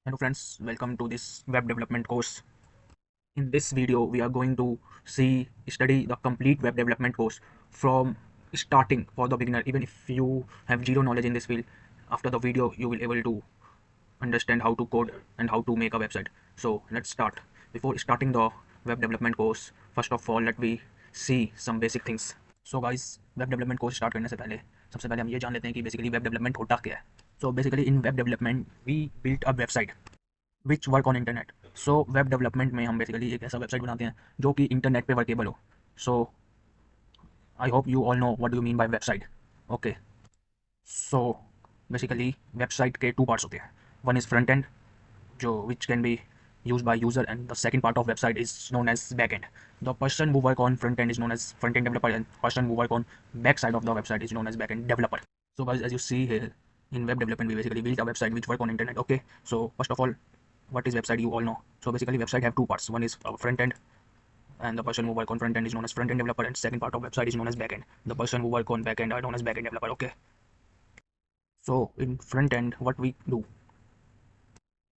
Hello friends, welcome to this web development course. In this video, we are going to study the complete web development course from starting for the beginner. Even if you have zero knowledge in this field, after the video, you will able to understand how to code and how to make a website. So let's start. Before starting the web development course, first of all, let me see some basic things. So guys, web development course start करने से पहले सबसे पहले हम ये जान लेते हैं कि बेसिकली वेब डेवलपमेंट होता क्या है. So basically in web development we built a website which work on internet. So web development में हम बेसिकली एक ऐसा वेबसाइट बनाते हैं जो कि इंटरनेट पे वर्केबल हो. So I hope you all know what do you mean by website. Okay, so basically website के टू पार्ट्स होते हैं. वन इज़ फ्रंट एंड जो which can be used by user, and the second part of website is known as backend. The person who work on front end is known as front end developer, and person who work on back side of the website is known as backend developer. So guys, as you see here, in web development we basically build a website which work on internet. Okay, so first of all, what is website, you all know. So basically website have two parts. One is front end, and the person who work on front end is known as front end developer, and second part of website is known as back end. The person who work on back end are known as back end developer. Okay, so in front end what we do,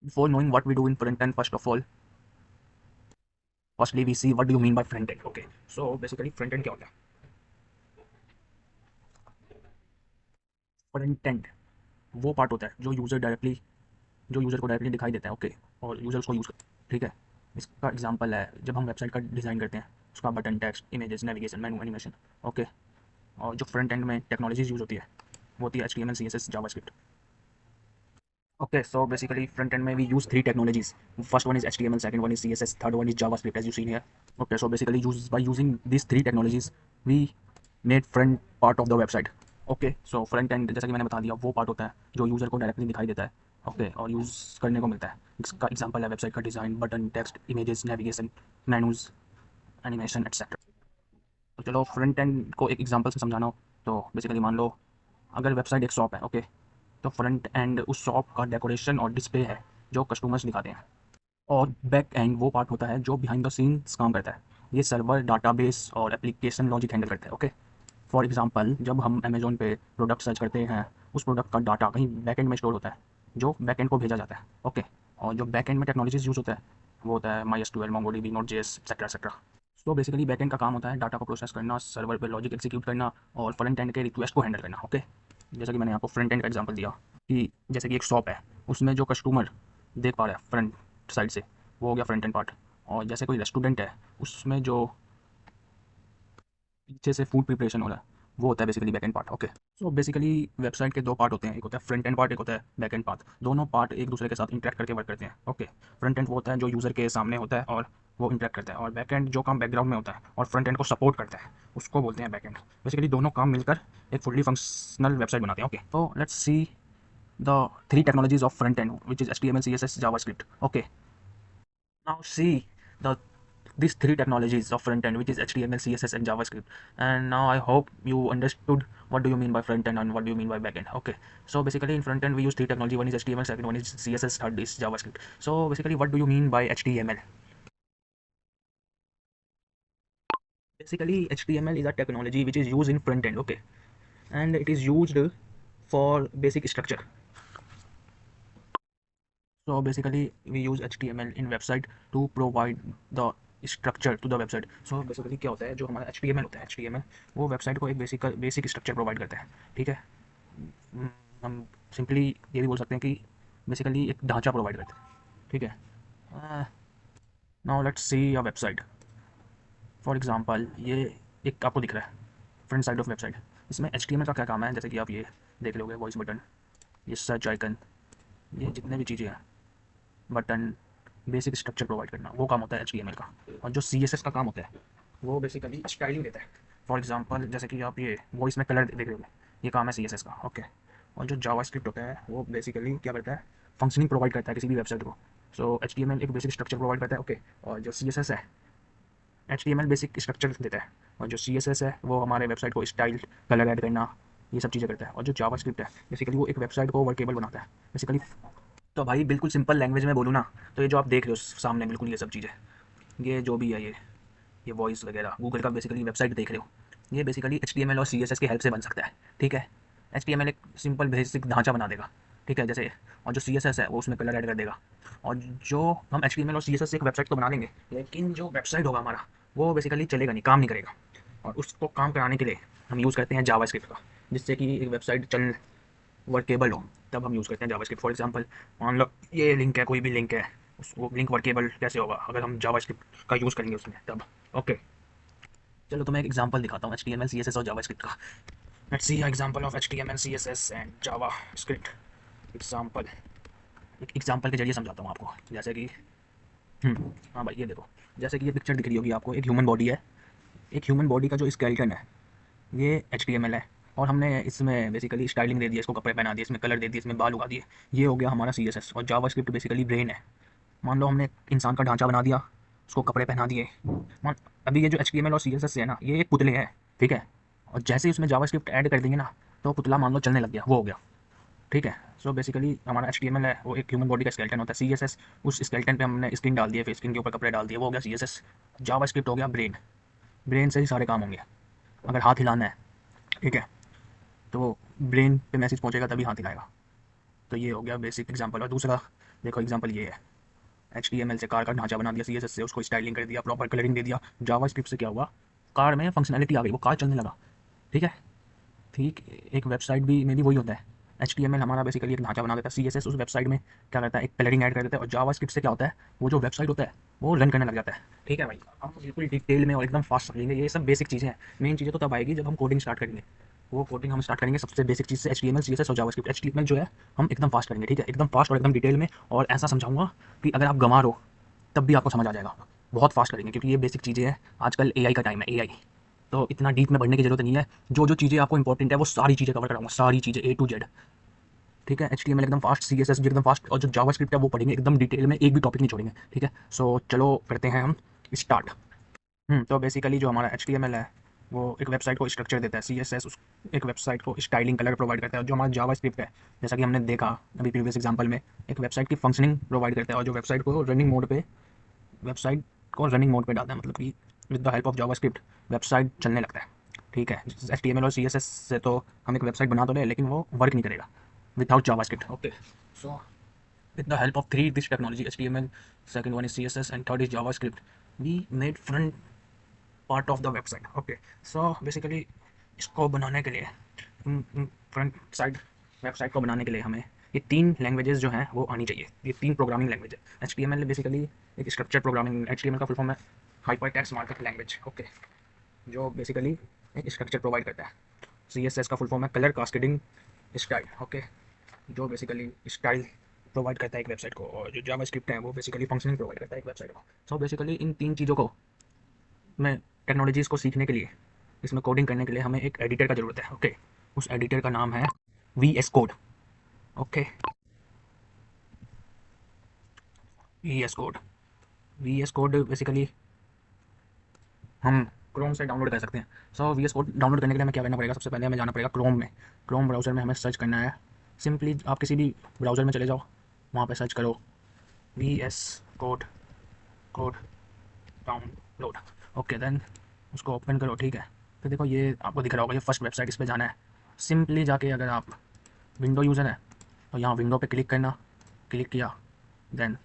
before knowing what we do in front end, first of all, firstly we see what do you mean by front end. Okay, so basically front end क्या होता है. Front end वो part होता है जो user को directly दिखाई देता है. ओके, और यूज़र उसको यूज़ करता है. ठीक है, इसका एग्जांपल है जब हम वेबसाइट का डिज़ाइन करते हैं, उसका बटन, टेक्स्ट, इमेजेस, नेविगेशन, मेनू, एनिमेशन. ओके, और जो फ्रंट एंड में टेक्नोलॉजीज यूज़ होती है वो होती है HTML, CSS, JavaScript. Okay, so basically front end में we use three technologies. First one is HTML, second one is CSS, third one is JavaScript, as you see here. Okay, so basically by using these three technologies we made front part of the website. Okay, so front end जैसा कि मैंने बता दिया वो part होता है जो user को डायरेक्टली दिखाई देता है. ओके, और यूज़ करने को मिलता है. इसका एग्जांपल है वेबसाइट का design, button, text, images, navigation, menus, animation etcetera. तो चलो फ्रंट एंड को एक एग्जांपल से समझाना हो तो बेसिकली मान लो अगर वेबसाइट एक शॉप है. ओके, तो फ्रंट एंड उस शॉप का डेकोरेशन और डिस्प्ले है जो कस्टमर्स दिखाते हैं, और बैक एंड वो पार्ट होता है जो बिहाइंड द सीन्स काम करता है. ये सर्वर, डाटाबेस और एप्लीकेशन लॉजिक हैंडल करता है. ओके, फॉर एग्जांपल जब हम अमेजोन पे प्रोडक्ट सर्च करते हैं, उस प्रोडक्ट का डाटा कहीं बैक एंड में स्टोर होता है जो बैक एंड को भेजा जाता है. ओके, और जो बैक एंड में टेक्नोलॉजीज यूज़ होता है वो होता है MySQL, MongoDB, Node.js, etcetera etcetera. तो बेसिकली बैक एंड का काम होता है डाटा को प्रोसेस करना, सर्वर पे लॉजिक एग्जीक्यूट करना और फ्रंट एंड के रिक्वेस्ट को हैंडल करना. ओके, जैसा कि मैंने आपको फ्रंट एंड का एग्जांपल दिया कि जैसे कि एक शॉप है, उसमें जो कस्टमर देख पा रहा है फ्रंट साइड से वो हो गया फ्रंट एंड पार्ट. और जैसे कोई रेस्टोरेंट है, उसमें जो पीछे से फूड प्रिपरेशन हो रहा है वो होता है basically back and part. Okay, so basically website के दो पार्ट होते हैं, एक होता है फ्रंट एंड पार्ट, एक होता है बैक एंड पार्ट. दोनों पार्ट एक दूसरे के साथ इंटरेक्ट करके वर्क करते हैं. ओके, फ्रंट एंड वो होता है जो यूज़र के सामने होता है और वो इंटरेक्ट करता है, और बैक एंड जो काम बैकग्राउंड में होता है और फ्रंट एंड को सपोर्ट करता है उसको बोलते हैं बैक एंड. बेसिकली दोनों काम मिलकर एक फुल्ली फंक्शनल वेबसाइट बनाते हैं. ओके, तो let's see the three technologies of front end, which is HTML, CSS, JavaScript. Okay, now see the these three technologies of front end, which is HTML, CSS, and JavaScript. And now I hope you understood what do you mean by front end and what do you mean by back end. Okay, so basically in front end we use three technology. One is HTML, second one is CSS, third is JavaScript. So basically what do you mean by HTML? Basically HTML is a technology which is used in front end. Okay, and it is used for basic structure. So basically we use HTML in website to provide the structure to the website. So basically क्या होता है, जो हमारा HTML होता है, HTML वो website को एक बेसिक स्ट्रक्चर प्रोवाइड करता है. ठीक है, हम सिंपली ये भी बोल सकते हैं कि बेसिकली एक ढांचा प्रोवाइड करता है. ठीक है, now let's see a website. For example ये एक आपको दिख रहा है फ्रंट साइड ऑफ वेबसाइट. इसमें HTML का क्या काम है, जैसे कि आप ये देख लोगे, वॉइस बटन, ये सर्च आइकन, ये जितने भी चीज़ें हैं, बटन, बेसिक स्ट्रक्चर प्रोवाइड करना, वो काम होता है HTML का. और जो CSS का काम होता है वो बेसिकली स्टाइलिंग देता है. फॉर एग्जांपल जैसे कि आप ये वॉइस में कलर देख रहे हो, ये काम है CSS का. ओके, और जो जावास्क्रिप्ट होता है वो बेसिकली क्या करता है, फंक्शनिंग प्रोवाइड करता है किसी भी वेबसाइट को. सो HTML एक बेसिक स्ट्रक्चर प्रोवाइड करता है. ओके, और जो CSS है, HTML बेसिक स्ट्रक्चर देता है, और जो CSS है वो हमारे वेबसाइट को स्टाइल, कलर ऐड करना, ये सब चीज़ें करता है. और जो जावास्क्रिप्ट है बेसिकली वो एक वेबसाइट को वर्केबल बनाता है बेसिकली. तो भाई बिल्कुल सिंपल लैंग्वेज में बोलूँ ना, तो ये जो आप देख रहे हो सामने बिल्कुल ये सब चीज़ें, ये जो भी है, ये वॉइस वगैरह गूगल का बेसिकली वेबसाइट देख रहे हो, ये बेसिकली HTML और CSS की हेल्प से बन सकता है. ठीक है, HTML एक सिंपल बेसिक ढांचा बना देगा. ठीक है जैसे, और जो CSS है वो उसमें कलर ऐड कर देगा। और जो हम HTML और CSS से एक वेबसाइट तो बना लेंगे, लेकिन जो वेबसाइट होगा हमारा वो बेसिकली चलेगा नहीं, काम नहीं करेगा। और उसको काम कराने के लिए हम यूज़ करते हैं जावास्क्रिप्ट का, जिससे कि एक वेबसाइट चल वर्केबल हो, तब हम यूज़ करते हैं जावास्क्रिप्ट। फॉर एग्जांपल मान लो ये लिंक है, कोई भी लिंक है, उसको लिंक वर्केबल कैसे होगा अगर हम जावास्क्रिप्ट का यूज़ करेंगे उसमें तब। ओके, चलो तो मैं एक एग्जांपल दिखाता हूँ HTML CSS और जावास्क्रिप्ट का। Let's see example of HTML CSS and JavaScript example. एक एग्जांपल के जरिए समझाता हूँ आपको, जैसे कि हाँ भाई ये देखो, जैसे कि ये पिक्चर दिख रही होगी आपको, एक ह्यूमन बॉडी है। एक ह्यूमन बॉडी का जो स्केलेटन है ये HTML है, और हमने इसमें बेसिकली स्टाइलिंग दे दी, इसको कपड़े पहना दिए, इसमें कलर दे दिए, इसमें बाल उगा दिए। ये हो गया हमारा CSS। और जावास्क्रिप्ट बेसिकली ब्रेन है। मान लो हमने एक इंसान का ढांचा बना दिया, उसको कपड़े पहना दिए। मान अभी ये जो HTML और CSS है ना, ये एक पुतले हैं, ठीक है। और जैसे ही उसमें जावास्क्रिप्ट ऐड कर देंगे ना, तो पुतला मान लो चलने लग गया, वो हो गया, ठीक है। सो बेसिकली हमारा HTML है वो एक ह्यूमन बॉडी का स्केलेटन होता है। CSS उस स्केलेटन पे हमने स्किन डाल दिए, फिर स्किन के ऊपर कपड़े डाल दिए, वो हो गया CSS। जावास्क्रिप्ट हो गया ब्रेन। ब्रेन से ही सारे काम होंगे। अगर हाथ हिलाना है, ठीक है, तो ब्रेन पे मैसेज पहुंचेगा तभी हाथ हिलाएगा। तो ये हो गया बेसिक एग्जांपल। और दूसरा देखो एग्जांपल ये है, HTML से कार का ढांचा बना दिया, CSS से उसको स्टाइलिंग कर दिया, प्रॉपर कलरिंग दे दिया। जावास्क्रिप्ट से क्या हुआ, कार में फंक्शनैलिटी आ गई, वो कार चलने लगा, ठीक है। ठीक, एक वेबसाइट भी में भी वही होता है। HTML हमारा बेसिकली एक ढांचा बना देता है, CSS उस वेबसाइट में क्या करता है, एक कलरिंग ऐड कर देता है। और जावास्क्रिप्ट से क्या होता है, वो जो वेबसाइट होता है वो रन करने लग जाता है, ठीक है भाई। हम बिल्कुल डिटेल में और एकदम फास्ट समझेंगे, ये सब बेसिक चीज़ें हैं। मेन चीज़ें तो तब आएगी जब हम कोडिंग स्टार्ट करेंगे। वो कोडिंग हम स्टार्ट करेंगे सबसे बेसिक चीज़ से, HTML CSS और जावास्क्रिप्ट। HTML जो है हम एकदम फास्ट करेंगे, ठीक है, एकदम फास्ट और एकदम डिटेल में। और ऐसा समझाऊंगा कि अगर आप गंवार हो तब भी आपको समझ आ जाएगा। बहुत फास्ट करेंगे क्योंकि ये बेसिक चीज़ें हैं। आजकल AI का टाइम है, AI, तो इतना डीप में बढ़ने की जरूरत नहीं है। जो जो चीज़ें आपको इंपॉर्टेंट है वो सारी चीज़ें कवर कराऊंगा, सारी चीज़ें A to Z, ठीक है। HTML एकदम फास्ट, CSS भी एकदम फास्ट, और जो जावास्क्रिप्ट है वो पढ़ेंगे एकदम डिटेल में, एक भी टॉपिक नहीं छोड़ेंगे, ठीक है। सो चलो करते हैं हम स्टार्ट। तो बेसिकली जो हमारा HTML है वो एक वेबसाइट को स्ट्रक्चर देता है, CSS उस एक वेबसाइट को स्टाइलिंग कलर प्रोवाइड करता है। जो हमारा जावास्क्रिप्ट है, जैसा कि हमने देखा अभी प्रीवियस एग्जांपल में, एक वेबसाइट की फंक्शनिंग प्रोवाइड करता है, और जो वेबसाइट को रनिंग मोड पे डालता है, मतलब कि with the help of JavaScript website चलने लगता है, ठीक है। HTML और CSS से तो हम एक वेबसाइट बना तो रहे, लेकिन वो वर्क नहीं करेगा without JavaScript. Okay, so with the help of three this technology, HTML, second one is CSS, and third is JavaScript, we made front part of the website. Okay, so basically इसको बनाने के लिए, front side website को बनाने के लिए हमें ये तीन लैंग्वेजेस जो हैं वो आनी चाहिए। ये तीन प्रोग्रामिंग लैंग्वेज है। HTML बेसिकली एक स्ट्रक्चर प्रोग्रामिंग, HTML का फुल फॉर्म है hyper text markup language, okay, जो बेसिकली एक स्ट्रक्चर प्रोवाइड करता है। CSS का फुल फॉर्म है कलर कास्केडिंग स्टाइल, ओके, जो बेसिकली स्टाइल प्रोवाइड करता है एक वेबसाइट को। और जो जावास्क्रिप्ट है वो बेसिकली फंक्शनिंग प्रोवाइड करता है एक वेबसाइट को। सो बेसिकली इन तीन चीज़ों को मैं टेक्नोलॉजीज़ को सीखने के लिए, इसमें कोडिंग करने के लिए हमें एक एडिटर का ज़रूरत है, ओके। उस एडिटर का नाम है VS code, okay, VS code. VS code basically हम क्रोम से डाउनलोड कर सकते हैं। सो VS कोड डाउनलोड करने के लिए हमें क्या करना पड़ेगा, सबसे पहले हमें जाना पड़ेगा क्रोम में। क्रोम ब्राउज़र में हमें सर्च करना है, सिंपली आप किसी भी ब्राउज़र में चले जाओ, वहाँ पे सर्च करो VS code, code download, okay, then उसको ओपन करो, ठीक है। फिर देखो ये आपको दिख रहा होगा, ये फर्स्ट वेबसाइट, इस पर जाना है। सिंपली जाके अगर आप विंडो यूज़र है तो यहाँ विंडो पे क्लिक करना, क्लिक किया, देन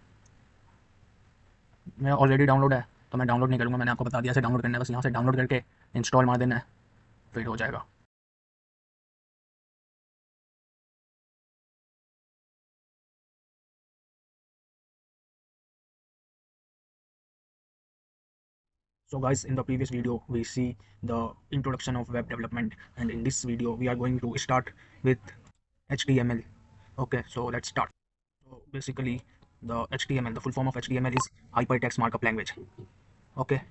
मैं ऑलरेडी डाउनलोड है तो मैं डाउनलोड नहीं करूँगा, मैंने आपको बता दिया ऐसे डाउनलोड करना है, बस यहाँ से डाउनलोड करके इंस्टॉल मार देना है, फिर हो जाएगा। So guys, in the previous video we see the introduction of web development, and in this video we are going to start with HTML. Okay, so let's start. So basically the HTML, the full form of HTML is hypertext markup language. Okay,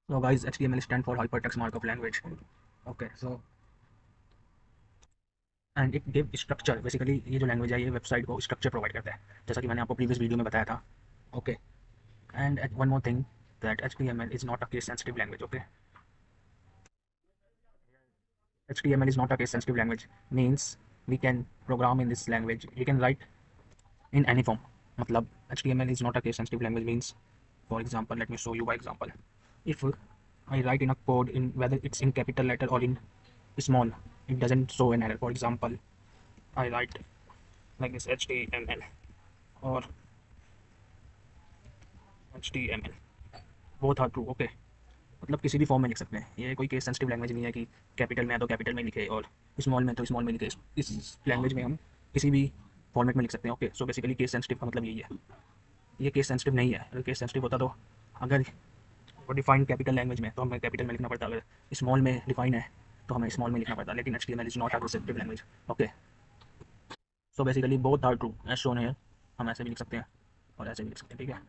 so guys, HTML stand for hypertext markup language. Okay, so and it give structure, basically ये जो language है ये website को structure provide करता है, जैसा कि मैंने आपको प्रीवियस वीडियो में बताया था, okay. And one more thing, that HTML is not a case sensitive language, okay. HTML is not a case sensitive language, means we can program in this language, we can write in any form, मतलब HTML is not a case sensitive language means, for example, let me show you by example. If I write in a code in whether it's in capital letter or in small, it doesn't show an error. For example, I write like this HTML और HTML both are true. Okay, मतलब किसी भी form में लिख सकते हैं, ये कोई केस सेंसिटिव लैंग्वेज नहीं है कि कैपिटल में है तो कैपिटल में लिखे और स्मॉल में तो स्मॉल में लिखे। इस लैंग्वेज में हम किसी भी फॉर्मेट में लिख सकते हैं। Okay, so basically case sensitive का मतलब यही है। ये केस सेंसिटिव नहीं है। अगर केस सेंसिटिव होता तो अगर वो डिफाइंड कैपिटल लैंग्वेज में तो हमें कैपिटल में लिखना पड़ता, अगर स्मॉल में डिफाइन है तो हमें स्मॉल में लिखना पड़ता, लेकिन HTML is not a sensitive language. Okay, so basically both are true as shown है। हम ऐसे भी लिख सकते हैं और ऐसे भी लिख सकते हैं, ठीक है।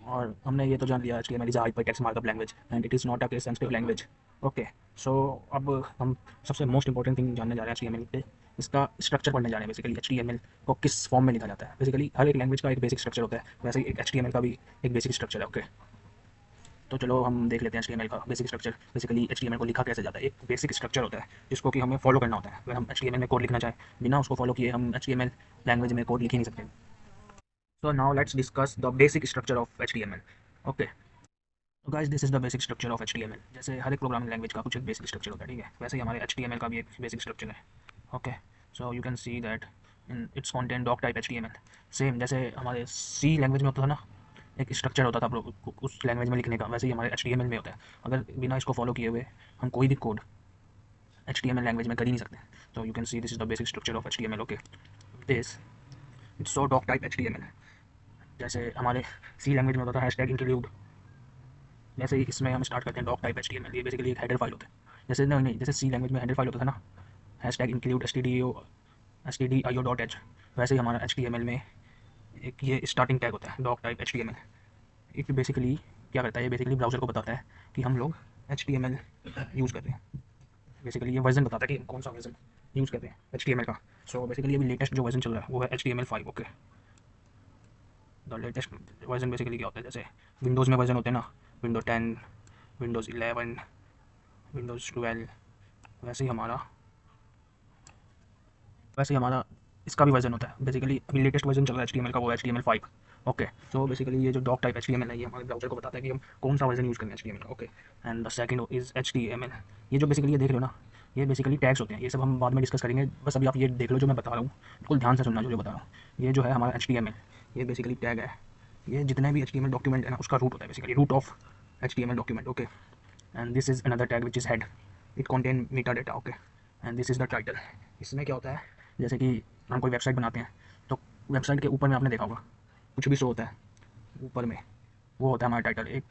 और हमने ये तो जान लिया HTML is hyper text markup language and it is not a case sensitive language. Okay, so अब हम सबसे मोस्ट इंपॉर्टेंट थिंग जानने जा रहे हैं HTML पे, इसका स्ट्रक्चर पढ़ने जा रहे हैं। बेसिकली HTML को किस फॉर्म में लिखा जाता है। बेसिकली हर एक लैंग्वेज का एक बेसिक स्ट्रक्चर होता है, वैसे ही एक HTML का भी एक बेसिक स्ट्रक्चर है। ओके, तो चलो हम देख लेते हैं HTML का बेसिक स्ट्रक्चर। बेसिकली HTML को लिखा कैसे जाता है, एक बेसिक स्ट्रक्चर होता है जिसको कि हमें फॉलो करना होता है। अगर हम HTML में कोड लिखना चाहें, बिना उसको फॉलो किए हम HTML लैंग्वेज में कोड लिख ही नहीं सकते। So now let's discuss the basic structure of HTML। Okay, तो guys this is the basic structure of HTML। जैसे हर एक प्रोग्रामिंग लैंग्वेज का कुछ एक बेसिक स्ट्रक्चर होता है, ठीक है, वैसे ही हमारे HTML का भी एक बेसिक स्ट्रक्चर है। Okay, so you can see that in its content doc type HTML। Same जैसे हमारे C लैंग्वेज में होता था ना, एक स्ट्रक्चर होता था उस लैंग्वेज में लिखने का, वैसे ही हमारे HTML में होता है। अगर बिना इसको फॉलो किए हुए हम कोई भी कोड HTML लैंग्वेज में कर ही नहीं सकते। तो you can see this is the basic structure of HTML। Okay, this it's so doc type HTML। जैसे हमारे C लैंग्वेज में होता था हैशटैग इंक्लूड, वैसे ही इसमें हम स्टार्ट करते हैं डॉक टाइप HTML। ये बेसिकली एक हेडर फाइल होता है। जैसे नहीं, जैसे C लैंग्वेज में हेडर फाइल होता था ना, hashtag include stdio dot H, वैसे ही हमारा HTML में एक ये स्टार्टिंग टैग होता है doc type HTML। It basically क्या करता है, ये बेसिकली ब्राउज़र को बताता है कि हम लोग HTML यूज़ कर रहे हैं। बेसिकली ये वर्जन बताता है कि कौन सा वर्जन यूज़ कर रहे हैं HTML का। सो बेसिकली अभी लेटेस्ट जो वर्जन चल रहा है वो है HTML5। Okay, the latest version basically क्या होता है, जैसे विंडोज़ में वर्जन होते हैं ना, विंडो 10, विंडोज़ 11, विंडोज़ 12, वैसे ही हमारा इसका भी वर्जन होता है। बेसिकली अभी लेटेस्ट वर्जन चल रहा है HTML का, वो HTML5। ओके, सो बेसिकली ये जो डॉक टाइप HTML है ये हमारे ब्राउजर को बताता है कि हम कौन सा वर्जन यूज़ करें HTML का। Okay, and the second is HTML। ये जो बेसिकली ये देख रहे हो ना, ये बेसिकली टैग्स होते हैं। ये सब हम बाद में डिस्कस करेंगे, बस अभी आप ये देख लो जो मैं बता रहा हूँ, बिल्कुल ध्यान से सुनना जो बता रहा हूँ। ये जो है हमारा HTML, ये बेसिकली टैग है। ये जितने भी HTML डॉक्यूमेंट है ना, उसका रूट होता है, basically root of HTML document. Okay, and this is another tag which is head, it contain meta data. Okay, and this is the title. इसमें क्या होता है, जैसे कि हम कोई वेबसाइट बनाते हैं तो वेबसाइट के ऊपर में आपने देखा होगा कुछ भी शो होता है ऊपर में, वो होता है हमारा टाइटल एक।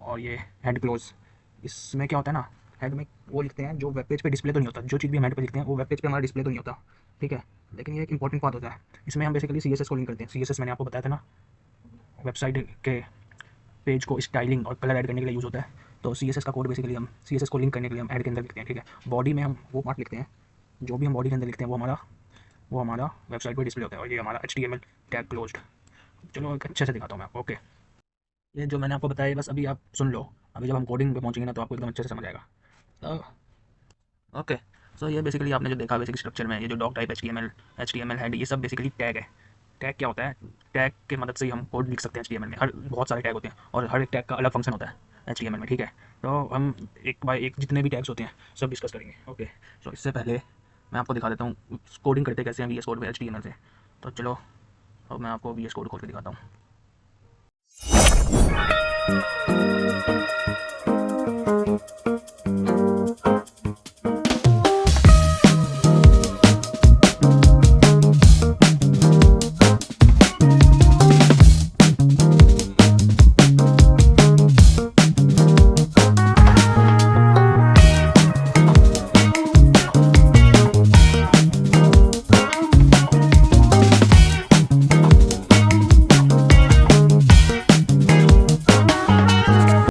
और ये हेड क्लोज, इसमें क्या होता है ना, हेड में वो लिखते हैं जो वेब पेज पे डिस्प्ले तो नहीं होता, जो चीज़ भी हम हेड पे लिखते हैं वो वेब पेज पे हमारा डिस्प्ले तो नहीं होता, ठीक है, लेकिन ये एक इंपॉर्टेंट बात होता है। इसमें हम बेसिकली CSS को लिंक करते हैं। CSS मैंने आपको बताया था ना, वेबसाइट के पेज को स्टाइलिंग और कलर ऐड करने के लिए यूज़ होता है। तो CSS का कोड बेसिकली हम CSS को लिंक करने के लिए हम ऐड के अंदर लिखते हैं, ठीक है। बॉडी में हम वो पार्ट लिखते हैं, जो भी हम बॉडी के अंदर लिखते हैं वो हमारा वेबसाइट पर डिस्प्ले होता है। और ये हमारा HTML टैग क्लोज्ड। चलो एक अच्छे से दिखाता हूँ मैं आपको। ओके, ये जो मैंने आपको बताया बस अभी आप सुन लो, अभी जब हम कोडिंग पे पहुँचेंगे ना तो आपको एकदम अच्छे से समझ आएगा। तो ओके, सो ये बेसिकली आपने जो देखा बेसिक स्ट्रक्चर में, ये जो डॉक टाइप HTML हेड, ये सब बेसिकली टैग है। टैग क्या होता है, टैग के मदद से ही हम कोड लिख सकते हैं HTML में। हर बहुत सारे टैग होते हैं और हर एक टैग का अलग फंक्शन होता है HTML में, ठीक है। तो हम एक बाय एक जितने भी टैग्स होते हैं सब डिस्कस करेंगे। ओके, सो इससे पहले मैं आपको दिखा देता हूँ कोडिंग करते कैसे हैं VS कोड में HTML से। तो चलो अब मैं आपको VS कोड खोल के दिखाता हूँ।